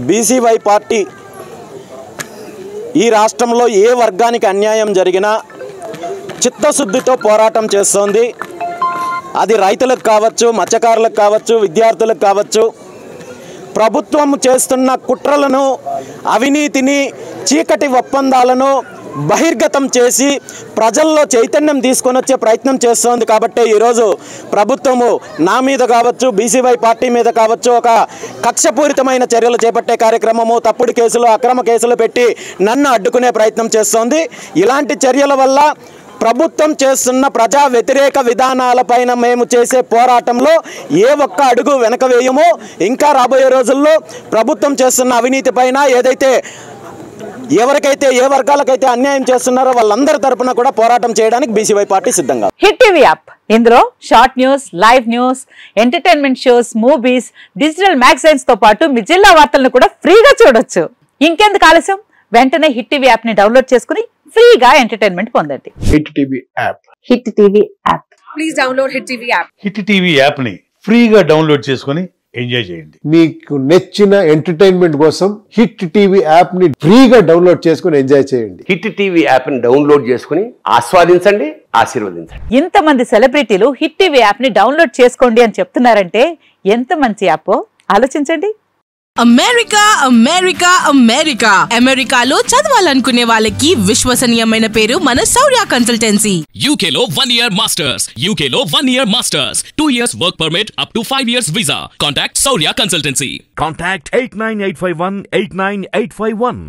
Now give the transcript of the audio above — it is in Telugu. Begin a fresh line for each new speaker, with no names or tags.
బీసీవై పార్టీ ఈ రాష్ట్రంలో ఏ వర్గానికి అన్యాయం జరిగినా చిత్తశుద్ధితో పోరాటం చేస్తోంది. అది రైతులకు కావచ్చు, మత్స్యకారులకు కావచ్చు, విద్యార్థులకు కావచ్చు. ప్రభుత్వం చేస్తున్న కుట్రలను, అవినీతిని, చీకటి ఒప్పందాలను బహిర్గతం చేసి ప్రజల్లో చైతన్యం తీసుకొని వచ్చే ప్రయత్నం చేస్తోంది. కాబట్టి ఈరోజు ప్రభుత్వము నా మీద కావచ్చు, బీసీవై పార్టీ మీద కావచ్చు ఒక కక్షపూరితమైన చర్యలు చేపట్టే కార్యక్రమము, తప్పుడు కేసులు, అక్రమ కేసులు పెట్టి నన్ను అడ్డుకునే ప్రయత్నం చేస్తోంది. ఇలాంటి చర్యల వల్ల ప్రభుత్వం చేస్తున్న ప్రజా వ్యతిరేక విధానాలపైన మేము చేసే పోరాటంలో ఏ ఒక్క అడుగు వెనక వేయము. ఇంకా రాబోయే రోజుల్లో ప్రభుత్వం చేస్తున్న అవినీతి పైన ఏదైతే ఎవరికైతే ఏ వర్గాలకైతే అన్యాయం చేస్తున్నారో వాళ్ళందరి తరపున కూడా పోరాటం చేయడానికి బీసీవై పార్టీ సిద్ధంగా.
హిట్ టీవీ యాప్, ఇందులో short news, live news, entertainment shows, movies, digital magazines తో పాటు మీ జిల్లా వార్తలను కూడా ఫ్రీగా చూడొచ్చు. ఇంకెందుకు ఆలస్యం, వెంటనే హిట్ టీవీ యాప్ ని డౌన్లోడ్ చేసుకుని ఫ్రీగా ఎంటర్టైన్మెంట్ పొందండి.
Hit TV app.
Hit TV app.
Please download hit TV app.
Hit TV app ని ఫ్రీగా డౌన్లోడ్ చేసుకుని ఎంజాయ్ చేయండి.
మీకు నచ్చిన ఎంటర్టైన్మెంట్ కోసం హిట్ టీవీ యాప్ ని ఫ్రీగా డౌన్లోడ్ చేసుకుని ఎంజాయ్ చేయండి.
హిట్ టీవీ యాప్ ని డౌన్లోడ్ చేసుకుని ఆస్వాదించండి, ఆశీర్వదించండి.
ఇంతమంది సెలబ్రిటీలు హిట్ టీవీ యాప్ ని డౌన్లోడ్ చేసుకోండి అని చెప్తున్నారంటే ఎంత మంచి యాప్ ఆలోచించండి.
అమెరికా అమెరికా అమెరికా అమెరికాలో చదవాలనుకునే వాళ్ళకి విశ్వసనీయమైన పేరు మన శౌర్య కన్సల్టెన్సీ.
UK లో 1 year masters, UK లో 1 year masters, 2 years work permit up to 5 years visa. Contact Saurya Consultancy.
Contact 89851 89851.